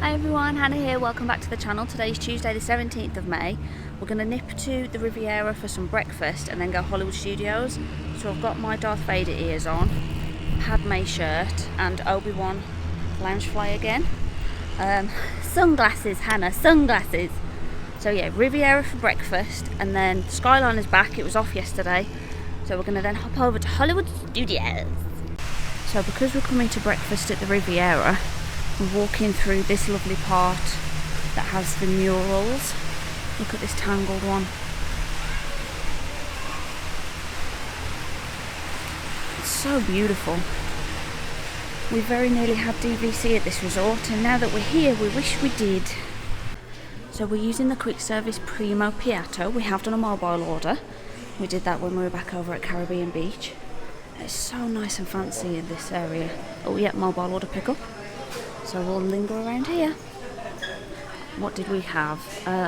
Hi everyone, Hannah here, welcome back to the channel. Today is Tuesday the 17th of May. We're going to nip to the Riviera for some breakfast and then go Hollywood Studios. So I've got my Darth Vader ears on, Padme shirt and Obi-Wan Loungefly again. Sunglasses, Hannah, sunglasses. So yeah, Riviera for breakfast and then Skyliner's back, it was off yesterday. So we're going to then hop over to Hollywood Studios. So because we're coming to breakfast at the Riviera, we're walking through this lovely part that has the murals. Look at this tangled one. It's so beautiful. We very nearly had DVC at this resort, and now that we're here, we wish we did. So we're using the quick service Primo Piatto. We have done a mobile order. We did that when we were back over at Caribbean Beach. It's so nice and fancy in this area. Oh yeah, mobile order pickup. So we'll linger around here. What did we have?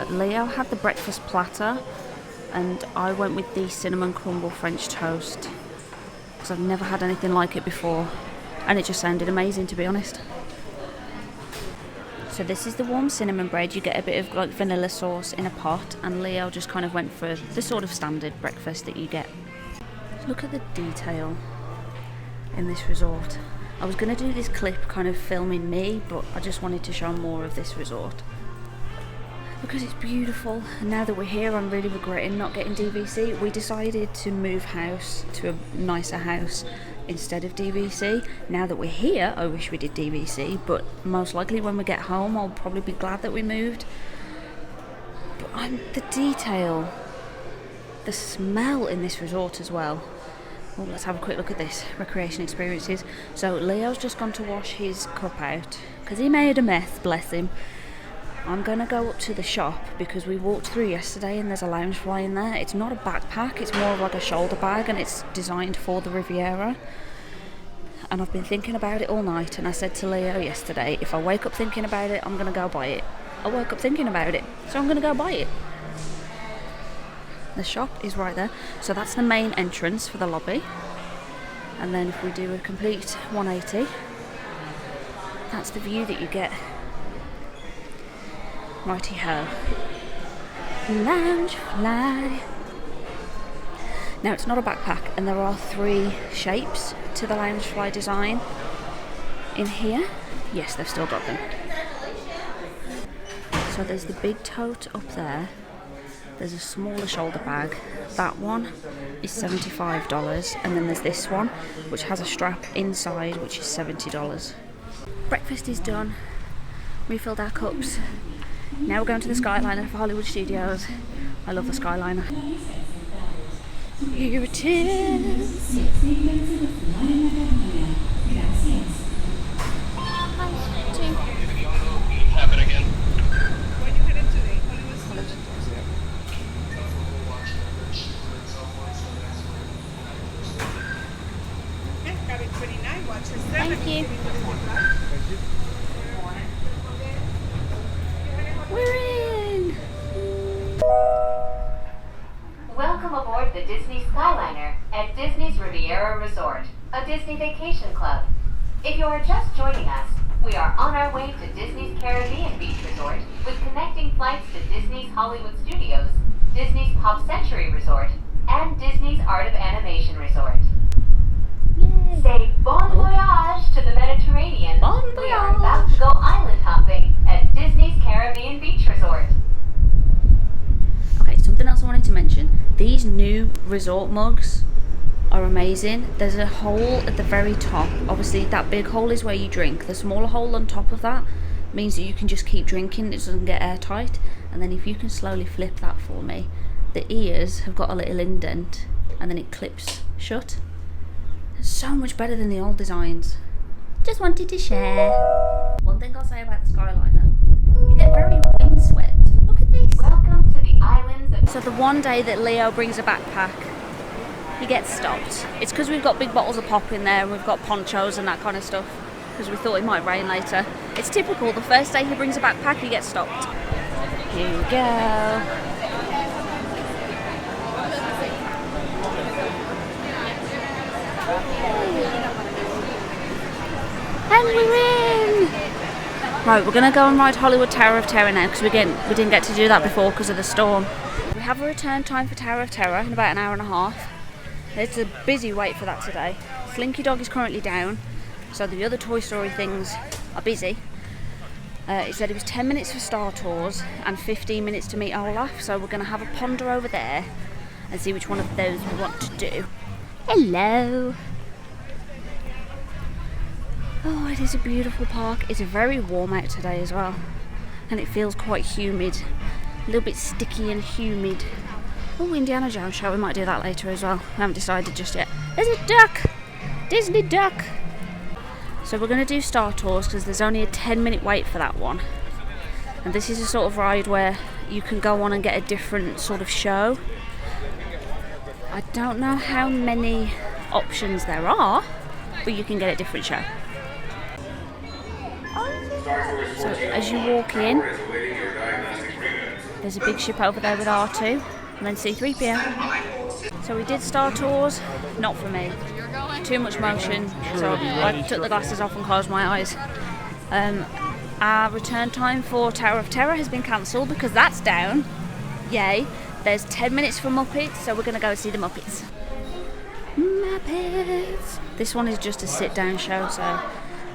Leo had the breakfast platter and I went with the cinnamon crumble French toast because I've never had anything like it before and it just sounded amazing, to be honest. So this is the warm cinnamon bread. You get a bit of like vanilla sauce in a pot, and Leo just kind of went for the sort of standard breakfast that you get. Look at the detail in this resort. I was going to do this clip kind of filming me, but I just wanted to show more of this resort because it's beautiful. And now that we're here, I'm really regretting not getting DVC. We decided to move house to a nicer house instead of DVC. Now that we're here, I wish we did DVC, but most likely when we get home, I'll probably be glad that we moved. But the detail, the smell in this resort as well. Well, let's have a quick look at this. Recreation experiences. So Leo's just gone to wash his cup out because he made a mess, bless him. I'm going to go up to the shop because we walked through yesterday and there's a Loungefly in there. It's not a backpack, it's more of like a shoulder bag, and it's designed for the Riviera. And I've been thinking about it all night, and I said to Leo yesterday, if I wake up thinking about it, I'm going to go buy it. I woke up thinking about it, so I'm going to go buy it. The shop is right there, so that's the main entrance for the lobby, and then if we do a complete 180, that's the view that you get. Righty ho. Loungefly. Now it's not a backpack, and there are 3 shapes to the Loungefly design in here. Yes, they've still got them. So there's the big tote up there. There's a smaller shoulder bag. That one is $75, and then there's this one which has a strap inside which is $70. Breakfast is done. Refilled our cups. Now we're going to the Skyliner for Hollywood Studios. I love the Skyliner. Here it is. Happen again. Thank you. We're in! Welcome aboard the Disney Skyliner at Disney's Riviera Resort, a Disney vacation club. If you are just joining us, we are on our way to Disney's Caribbean Beach Resort with connecting flights to Disney's Hollywood Studios, Disney's Pop Century Resort, and Disney's Art of Animation Resort. Yay. Say bon voyage to the Mediterranean. Bon We are voyage. about to go island hopping at Disney's Caribbean Beach Resort. Okay, something else I wanted to mention. These new resort mugs are amazing. There's a hole at the very top. Obviously, that big hole is where you drink. The smaller hole on top of that means that you can just keep drinking. It doesn't get airtight. And then if you can slowly flip that for me, the ears have got a little indent and then it clips shut. It's so much better than the old designs. Just wanted to share. One thing I'll say about the Skyliner, you get very windswept. Look at this. Welcome to the islands of... So the one day that Leo brings a backpack, he gets stopped. It's because we've got big bottles of pop in there and we've got ponchos and that kind of stuff because we thought it might rain later. It's typical, the first day he brings a backpack, he gets stopped. Here we go. And we're in! Right, we're going to go and ride Hollywood Tower of Terror now because we didn't get to do that before because of the storm. We have a return time for Tower of Terror in about an hour and a half. It's a busy wait for that today. Slinky Dog is currently down, so the other Toy Story things are busy. He said it was 10 minutes for Star Tours and 15 minutes to meet Olaf, so we're going to have a ponder over there and see which one of those we want to do. Hello! Oh, it is a beautiful park. It's very warm out today as well, and it feels quite humid. A little bit sticky and humid. Oh, Indiana Jones show, we might do that later as well. We haven't decided just yet. There's a duck! Disney duck! So we're going to do Star Tours because there's only a 10-minute wait for that one. And this is a sort of ride where you can go on and get a different sort of show. I don't know how many options there are, but you can get a different show. So as you walk in, there's a big ship over there with R2 and then C-3PO. So we did Star Tours, not for me. Too much motion, so I took the glasses off and closed my eyes. Our return time for Tower of Terror has been cancelled because that's down. Yay. There's 10 minutes for Muppets, so we're going to go and see the Muppets. Muppets! This one is just a sit-down show, so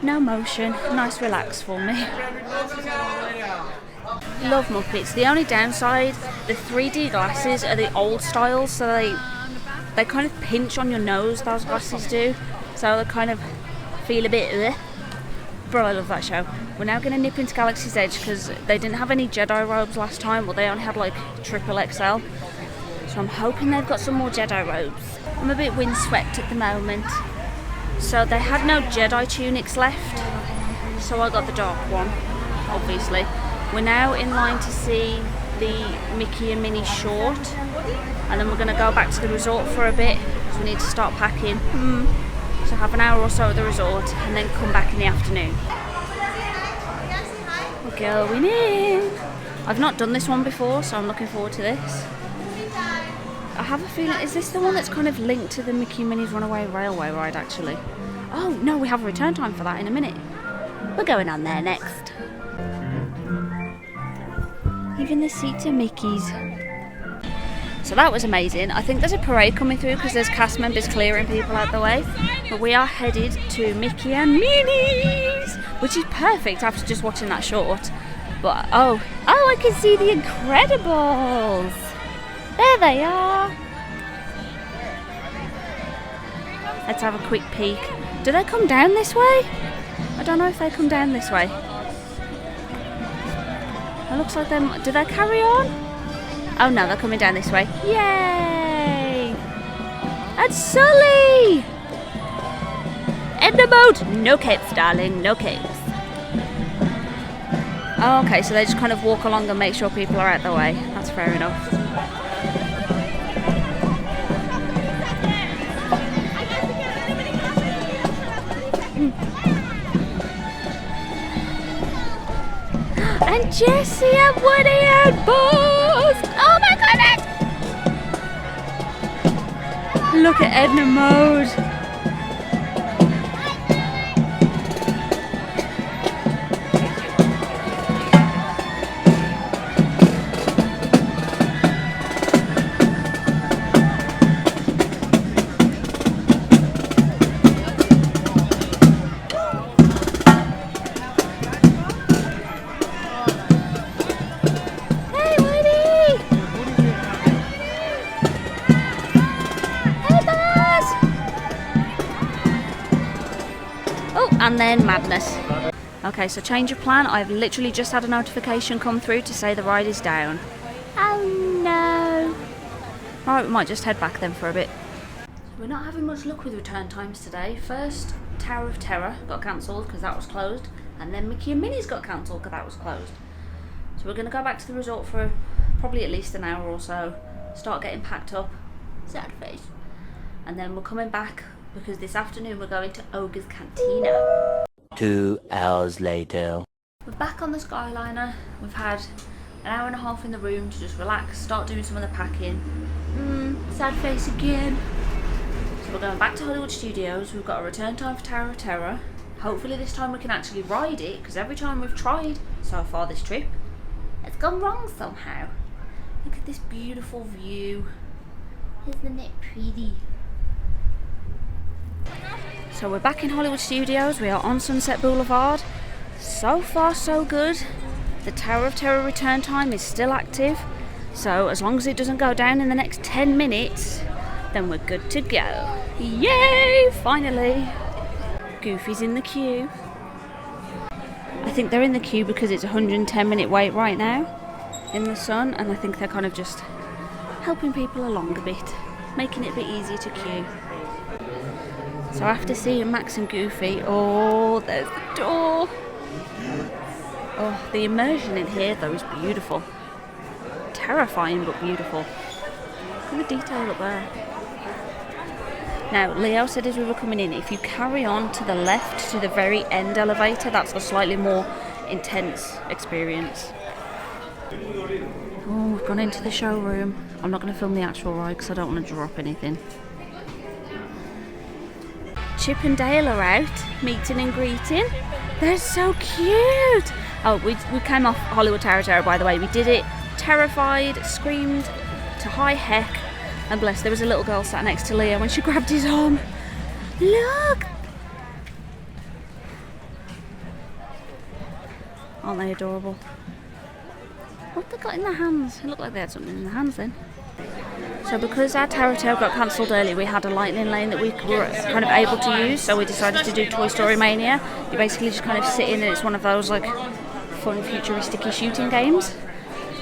no motion. Nice relax for me. Love Muppets. The only downside, the 3D glasses are the old style, so they kind of pinch on your nose, those glasses do, so they kind of feel a bit bleh. But I love that show. We're now going to nip into Galaxy's Edge because they didn't have any Jedi robes last time, but they only had like triple XL, so I'm hoping they've got some more Jedi robes. I'm a bit windswept at the moment, so they had no Jedi tunics left, so I got the dark one, obviously. We're now in line to see the Mickey and Minnie short, and then we're going to go back to the resort for a bit because we need to start packing. So have an hour or so at the resort and then come back in the afternoon. We're going in. I've not done this one before, so I'm looking forward to this. I have a feeling, is this the one that's kind of linked to the Mickey and Minnie's Runaway Railway ride actually? Oh no, we have a return time for that in a minute. We're going on there next. Even the seats are Mickey's. So that was amazing. I think there's a parade coming through because there's cast members clearing people out the way. But we are headed to Mickey and Minnie's, which is perfect after just watching that short. But oh, I can see the Incredibles. There they are. Let's have a quick peek. Do they come down this way? I don't know if they come down this way. It looks like them. Do they carry on? Oh no, they're coming down this way. Yay! That's Sully! In the boat! No capes, darling, no capes. Oh, okay, so they just kind of walk along and make sure people are out the way. That's fair enough. And Jessie and Woody and Buzz! Oh my goodness! Look at Edna Mode. And then madness. Okay, so change of plan. I've literally just had a notification come through to say the ride is down. Oh no. Alright, we might just head back then for a bit. We're not having much luck with return times today. First, Tower of Terror got cancelled because that was closed, and then Mickey and Minnie's got cancelled because that was closed. So we're going to go back to the resort for probably at least an hour or so, start getting packed up, sad face, and then we're coming back because this afternoon we're going to Ogre's Cantina. 2 hours later. We're back on the Skyliner. We've had an hour and a half in the room to just relax, start doing some of the packing. Sad face again. So we're going back to Hollywood Studios. We've got a return time for Tower of Terror. Hopefully this time we can actually ride it, because every time we've tried so far this trip, it's gone wrong somehow. Look at this beautiful view. Isn't it pretty? So we're back in Hollywood Studios. We are on Sunset Boulevard. So far so good. The Tower of Terror return time is still active. So as long as it doesn't go down in the next 10 minutes, then we're good to go. Yay! Finally! Goofy's in the queue. I think they're in the queue because it's a 110-minute wait right now in the sun, and I think they're kind of just helping people along a bit, making it a bit easier to queue. So after seeing Max and Goofy, oh, there's the door. Oh, the immersion in here though is beautiful. Terrifying but beautiful. Look at the detail up there. Now, Leo said as we were coming in, if you carry on to the left to the very end elevator, that's a slightly more intense experience. Oh, we've gone into the showroom. I'm not going to film the actual ride because I don't want to drop anything. Chip and Dale are out, meeting and greeting. They're so cute! Oh, we came off Hollywood Tower, by the way. We did it terrified, screamed to high heck. And bless, there was a little girl sat next to Leo when she grabbed his arm. Look! Aren't they adorable? What have they got in their hands? It looked like they had something in their hands then. So because our Tower of Terror got cancelled early, we had a lightning lane that we were kind of able to use, so we decided to do Toy Story Mania. You basically just kind of sit in and it's one of those like fun futuristic-y shooting games.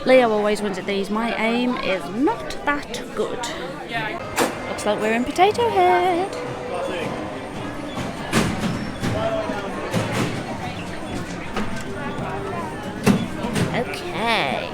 Leo always wins at these. My aim is not that good. Looks like we're in Potato Head. Okay.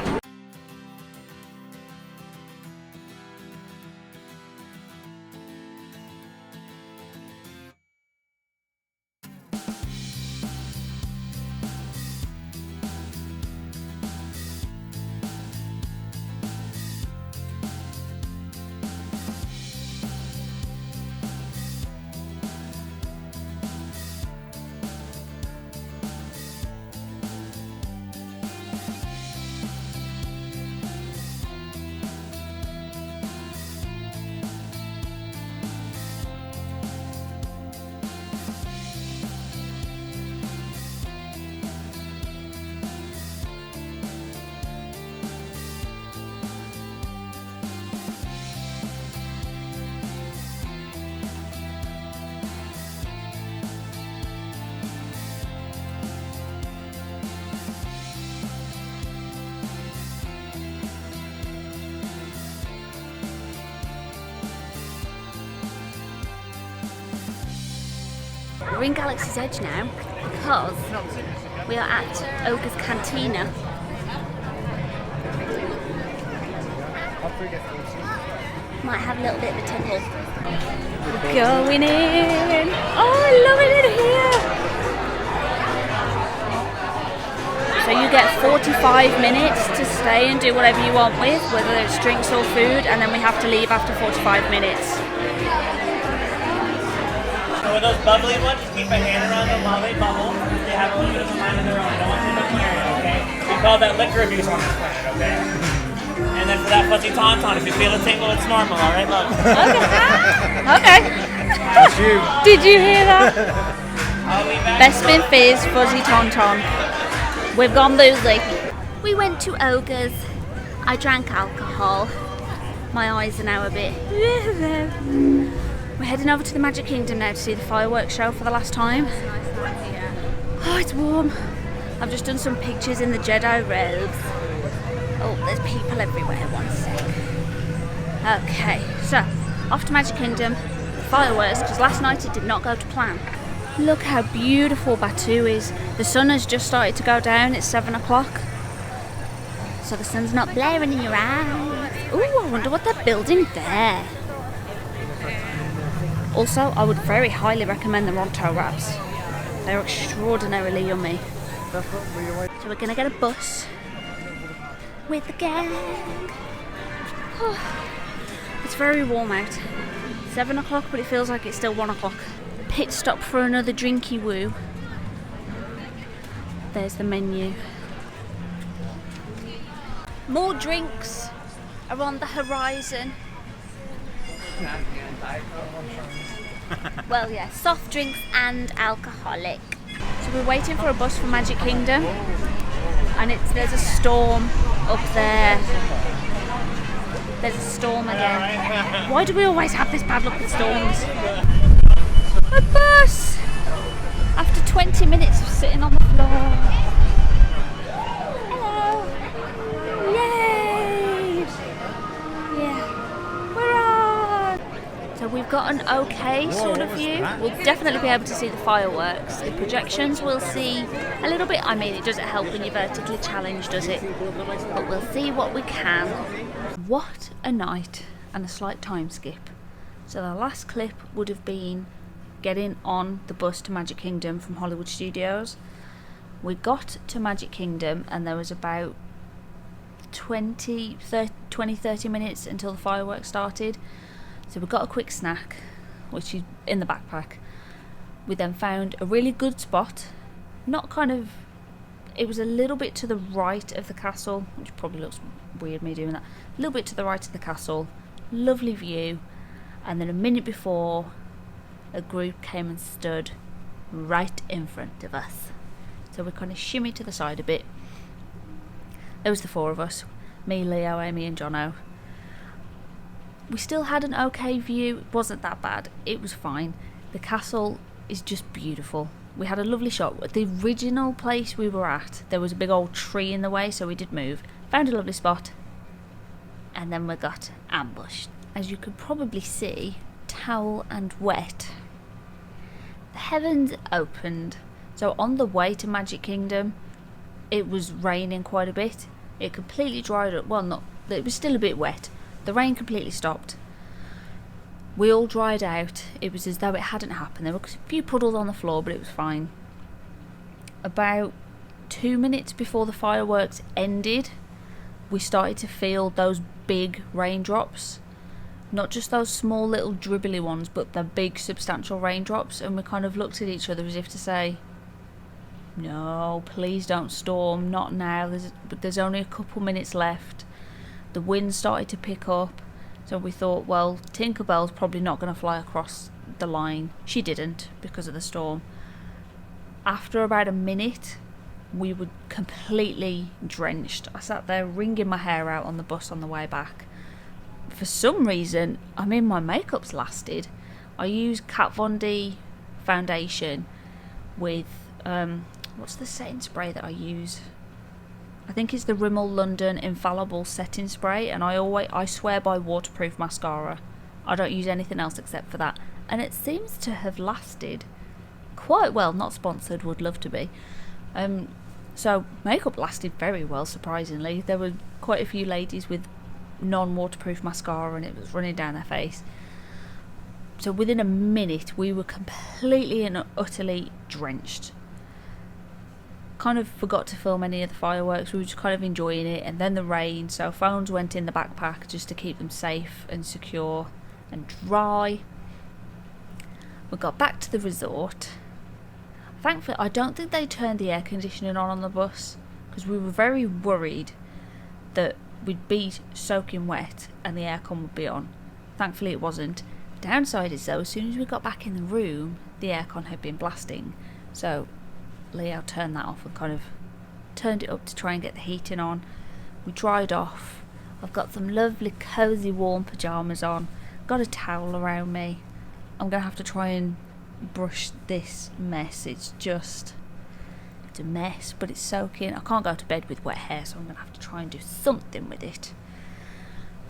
We're in Galaxy's Edge now because we are at Ogre's Cantina. Might have a little bit of a tickle. We're going in! Oh, I love it in here! So you get 45 minutes to stay and do whatever you want with, whether it's drinks or food, and then we have to leave after 45 minutes. So with those bubbly ones, just keep a hand around them while they bubble. They have a little bit of a mind of their own. Don't want too much area, okay? We call that liquor abuse on this planet, okay? And then for that fuzzy tauntaun, if you feel a tingle, it's normal, all right, love? Okay. That's you. Did you hear that? I'll be back. Bespin Fizz, Fuzzy Tauntaun. We've gone boozy. We went to Ogre's. I drank alcohol. My eyes are now a bit... We're heading over to the Magic Kingdom now to see the fireworks show for the last time. Oh, it's warm. I've just done some pictures in the Jedi robes. Oh, there's people everywhere. One sec. Okay, so off to Magic Kingdom. Fireworks, because last night it did not go to plan. Look how beautiful Batuu is. The sun has just started to go down. It's 7 o'clock. So the sun's not blaring in your eyes. Ooh, I wonder what they're building there. Also, I would very highly recommend the Ronto wraps. They're extraordinarily yummy. So we're going to get a bus with the gang. Oh, it's very warm out. 7 o'clock, but it feels like it's still 1 o'clock. Pit stop for another drinky woo. There's the menu. More drinks are on the horizon. Well, yeah, soft drinks and alcoholic. So we're waiting for a bus for Magic Kingdom, and there's a storm up there. There's a storm again. Why do we always have this bad luck with storms? A bus! After 20 minutes of sitting on the floor. Hello! Yay! Yeah, we're on! So we've got an okay sort of view. We'll definitely be able to see the fireworks. The projections we'll see a little bit. I mean, it doesn't help when you're vertically challenged, does it? But we'll see what we can. What a night and a slight time skip. So the last clip would have been getting on the bus to Magic Kingdom from Hollywood Studios. We got to Magic Kingdom and there was about 20, 30 minutes until the fireworks started. So we got a quick snack, which is in the backpack. We then found a really good spot, it was a little bit to the right of the castle, which probably looks weird me doing that. A little bit to the right of the castle, lovely view, and then a minute before, a group came and stood right in front of us. So we kind of shimmied to the side a bit. There was the four of us, me, Leo, Amy and Jono. We still had an okay view. It wasn't that bad. It was fine. The castle is just beautiful. We had a lovely shot. At the original place we were at, there was a big old tree in the way, so we did move. Found a lovely spot, and then we got ambushed. As you could probably see, towel and wet. The heavens opened. So on the way to Magic Kingdom, it was raining quite a bit. It completely dried up. Well, it was still a bit wet. The rain completely stopped. We all dried out. It was as though it hadn't happened. There were a few puddles on the floor, but it was fine. About 2 minutes before the fireworks ended, we started to feel those big raindrops. Not just those small little dribbly ones, but the big substantial raindrops. And we kind of looked at each other as if to say, no, please don't storm, not now. There's only a couple minutes left. The wind started to pick up. So we thought, well, Tinkerbell's probably not going to fly across the line. She didn't because of the storm. After about a minute, we were completely drenched. I sat there wringing my hair out on the bus on the way back. For some reason, my makeup's lasted. I use Kat Von D foundation with, what's the setting spray that I use? I think it's the Rimmel London Infallible Setting Spray, and I swear by waterproof mascara. I don't use anything else except for that. And it seems to have lasted quite well. Not sponsored, would love to be. So makeup lasted very well, surprisingly. There were quite a few ladies with non-waterproof mascara and it was running down their face. So within a minute we were completely and utterly drenched. Kind of forgot to film any of the fireworks. We were just kind of enjoying it, and then the rain, so phones went in the backpack just to keep them safe and secure and dry. We got back to the resort. Thankfully, I don't think they turned the air conditioning on the bus because we were very worried that we'd be soaking wet and the aircon would be on. Thankfully it wasn't. The downside is though, as soon as we got back in the room, the aircon had been blasting. So Leo turned that off and kind of turned it up to try and get the heating on. We dried off. I've got some lovely cozy warm pyjamas on. Got a towel around me. I'm going to have to try and brush this mess. It's a mess, but it's soaking. I can't go to bed with wet hair, so I'm going to have to try and do something with it.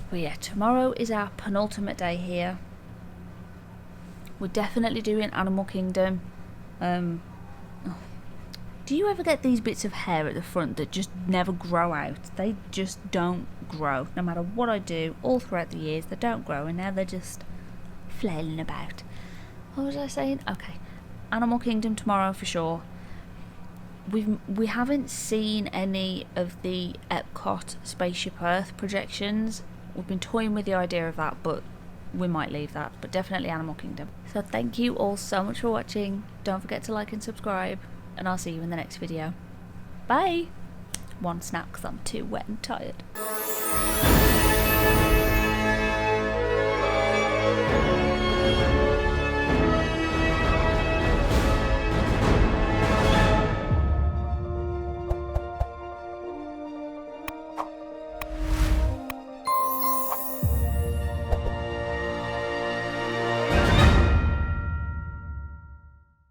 But yeah, tomorrow is our penultimate day here. We're definitely doing Animal Kingdom. Do you ever get these bits of hair at the front that just never grow out? They just don't grow. No matter what I do, all throughout the years, they don't grow, and now they're just flailing about. What was I saying? Okay, Animal Kingdom tomorrow for sure. We haven't seen any of the Epcot Spaceship Earth projections. We've been toying with the idea of that, but we might leave that. But definitely Animal Kingdom. So thank you all so much for watching. Don't forget to like and subscribe, and I'll see you in the next video. Bye. One snap because I'm too wet and tired.